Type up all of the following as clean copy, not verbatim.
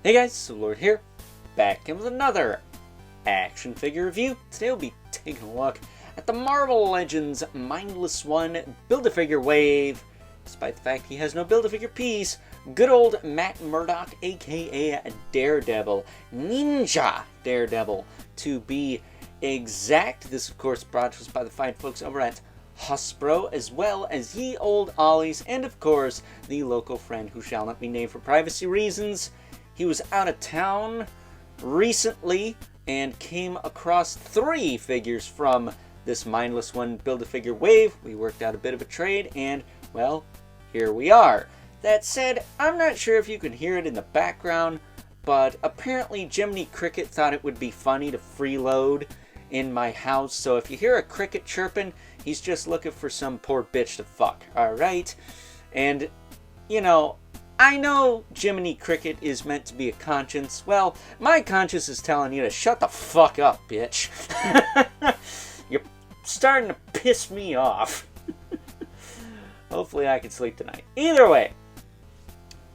Hey guys, so Lord here, back in with another action figure review. Today we'll be taking a look at the Marvel Legends Mindless 1 Build-A-Figure Wave. Despite the fact he has no Build-A-Figure piece, good old Matt Murdock, aka Daredevil, Ninja Daredevil to be exact. This of course brought to us by the fine folks over at Hasbro, as well as Ye Old Ollies, and of course the local friend who shall not be named for privacy reasons. He was out of town recently and came across 3 figures from this Mindless 1 Build-A-Figure Wave. We worked out a bit of a trade, and, well, here we are. That said, I'm not sure if you can hear it in the background, but apparently Jiminy Cricket thought it would be funny to freeload in my house, so if you hear a cricket chirping, he's just looking for some poor bitch to fuck, alright? And, you know, I know Jiminy Cricket is meant to be a conscience. Well, my conscience is telling you to shut the fuck up, bitch. You're starting to piss me off. Hopefully I can sleep tonight. Either way,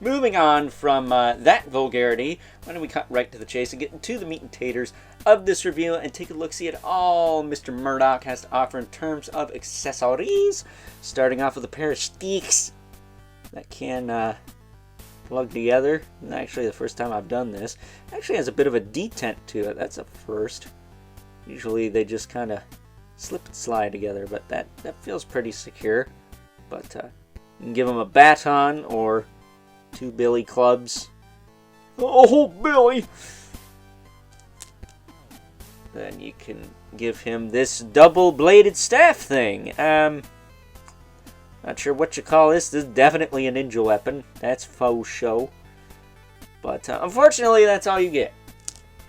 moving on from that vulgarity, why don't we cut right to the chase and get into the meat and taters of this review and take a look-see at all Mr. Murdock has to offer in terms of accessories. Starting off with a pair of sticks that can plug together. Actually, the first time I've done this. Actually has a bit of a detent to it. That's a first. Usually they just kind of slip and slide together, but that feels pretty secure. But you can give them a baton or 2 billy clubs. Oh, Billy! Then you can give him this double-bladed staff thing. Not sure what you call this. This is definitely a ninja weapon. That's faux show. But unfortunately, that's all you get.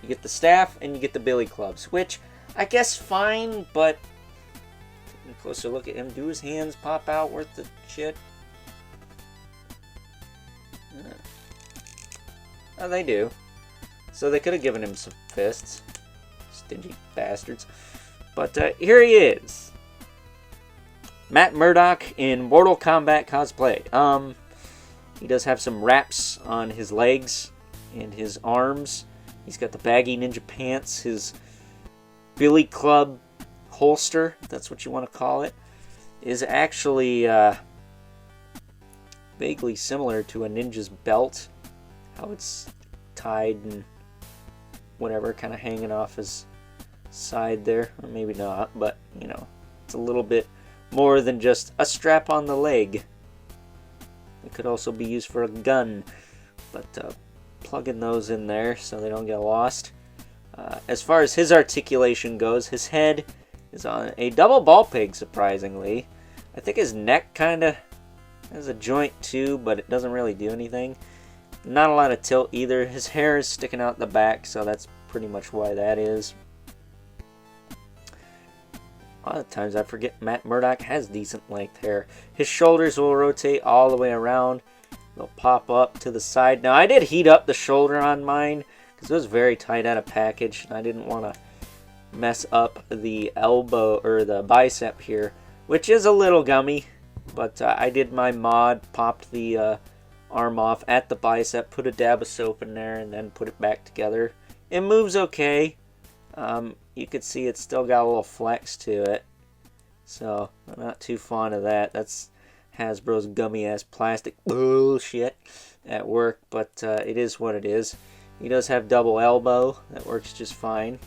You get the staff and you get the billy clubs, which I guess fine, but a closer look at him. Do his hands pop out worth the shit? Oh, they do. So they could have given him some fists. Stingy bastards. But here he is. Matt Murdock in Mortal Kombat cosplay. He does have some wraps on his legs and his arms. He's got the baggy ninja pants, his billy club holster, if that's what you want to call it, is actually vaguely similar to a ninja's belt. How it's tied and whatever, kind of hanging off his side there. Or maybe not, but, you know, it's a little bit more than just a strap on the leg. It could also be used for a gun, but plugging those in there so they don't get lost. As far as his articulation goes, his head is on a double ball peg, surprisingly. I think his neck kind of has a joint too, but it doesn't really do anything. Not a lot of tilt either. His hair is sticking out the back, so that's pretty much why that is. A lot of times I forget Matt Murdock has decent length hair. His shoulders will rotate all the way around. They'll pop up to the side. Now I did heat up the shoulder on mine because it was very tight out of package, and I didn't want to mess up the elbow or the bicep here, which is a little gummy. But I did my mod, popped the arm off at the bicep, put a dab of soap in there, and then put it back together. It moves okay. You could see it's still got a little flex to it, so I'm not too fond of that. That's Hasbro's gummy ass plastic bullshit at work, but it is what it is. He does have double elbow, that works just fine,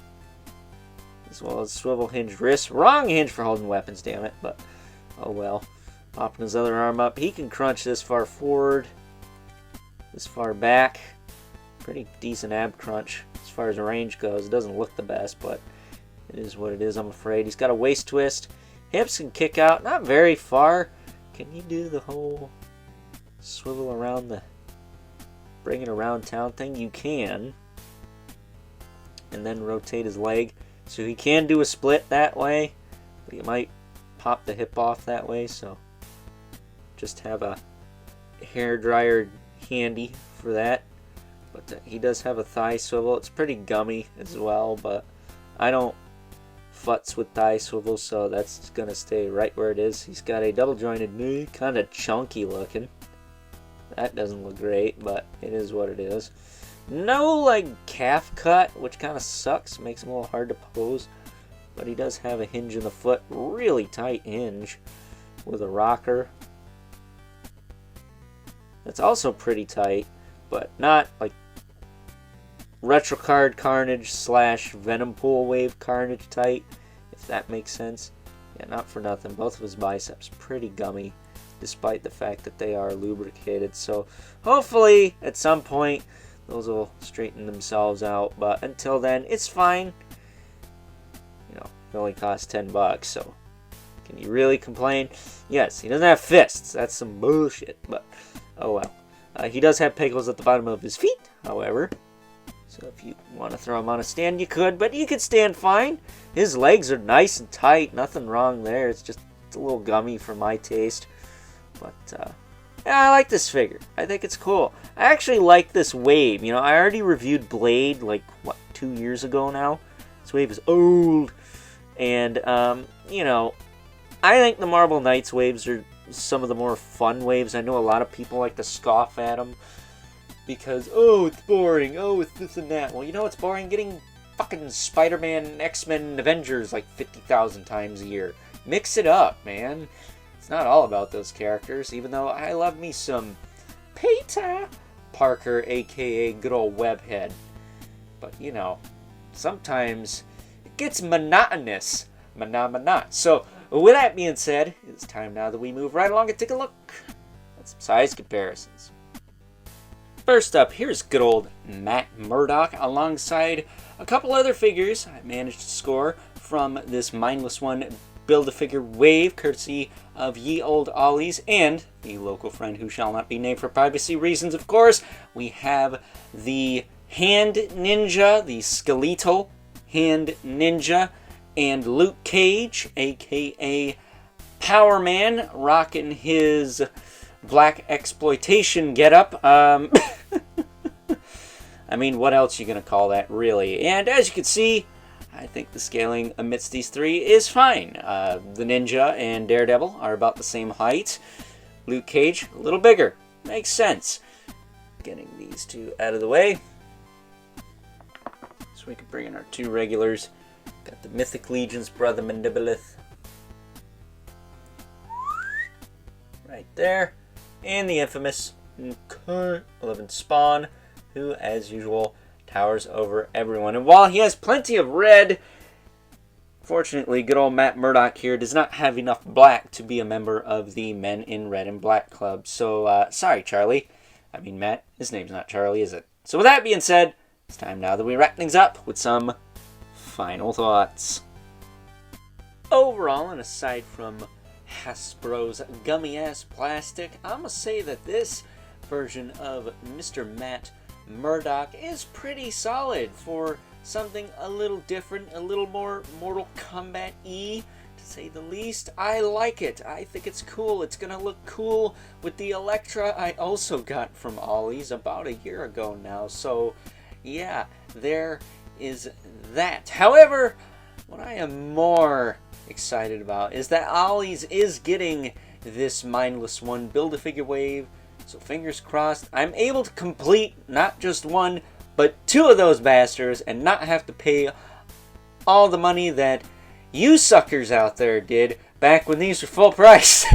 as well as swivel hinge wrist. Wrong hinge for holding weapons, damn it, but oh well. Popping his other arm up, he can crunch this far forward, this far back. Pretty decent ab crunch as far as range goes. It doesn't look the best, but it is what it is, I'm afraid. He's got a waist twist. Hips can kick out, not very far. Can you do the whole swivel around the bring it around town thing? You can. And then rotate his leg. So he can do a split that way, but you might pop the hip off that way, so just have a hair dryer handy for that. But he does have a thigh swivel. It's pretty gummy as well, but I don't futz with thigh swivel, so that's going to stay right where it is. He's got a double jointed knee, kind of chunky looking. That doesn't look great, but it is what it is. No, like, calf cut, which kind of sucks. Makes him a little hard to pose. But he does have a hinge in the foot. Really tight hinge with a rocker. That's also pretty tight, but not like Retrocard Carnage / Venom Pool Wave Carnage tight, if that makes sense. Yeah, not for nothing. Both of his biceps pretty gummy, despite the fact that they are lubricated. So hopefully at some point those will straighten themselves out. But until then, it's fine. You know, it only costs $10, so can you really complain? Yes, he doesn't have fists. That's some bullshit, but oh well. He does have pickles at the bottom of his feet, however. So if you want to throw him on a stand, you could, but he could stand fine. His legs are nice and tight. Nothing wrong there. It's just a little gummy for my taste. But, yeah, I like this figure. I think it's cool. I actually like this wave. You know, I already reviewed Blade, like, what, 2 years ago now? This wave is old. And, you know, I think the Marvel Knights waves are some of the more fun waves. I know a lot of people like to scoff at them because, oh, it's boring, oh, it's this and that. Well, you know what's boring? Getting fucking Spider-Man, X-Men, Avengers like 50,000 times a year. Mix it up, man. It's not all about those characters, even though I love me some Peter Parker, aka good old Webhead. But, you know, sometimes it gets monotonous. So, with that being said, it's time now that we move right along and take a look at some size comparisons. First up, here's good old Matt Murdock alongside a couple other figures I managed to score from this Mindless One Build-A-Figure wave, courtesy of Ye Old Ollies and the local friend who shall not be named for privacy reasons, of course. We have the Hand Ninja, the Skeletal Hand Ninja, and Luke Cage, aka Power Man, rocking his black exploitation getup. I mean, what else you gonna call that, really? And as you can see, I think the scaling amidst these three is fine. The Ninja and Daredevil are about the same height. Luke Cage, a little bigger. Makes sense. Getting these two out of the way, so we can bring in our two regulars. Got the Mythic Legion's brother Mandibilith right there. And the infamous 11 Spawn, who, as usual, towers over everyone. And while he has plenty of red, fortunately, good old Matt Murdock here does not have enough black to be a member of the Men in Red and Black Club. So, sorry, Charlie. I mean, Matt. His name's not Charlie, is it? So with that being said, it's time now that we wrap things up with some final thoughts. Overall, and aside from Hasbro's gummy-ass plastic, I'm going to say that this version of Mr. Matt Murdock is pretty solid for something a little different, a little more Mortal Kombat-y, to say the least. I like it. I think it's cool. It's going to look cool with the Elektra I also got from Ollie's about a year ago now. So, yeah, there is that. However, what I am more excited about is that Ollie's is getting this Mindless One Build-A-Figure wave, so fingers crossed I'm able to complete not just one, but two of those bastards and not have to pay all the money that you suckers out there did back when these were full price.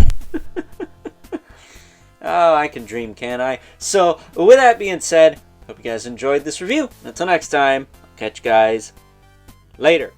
Oh, I can dream, can't I? So, with that being said, hope you guys enjoyed this review. Until next time, catch you guys later.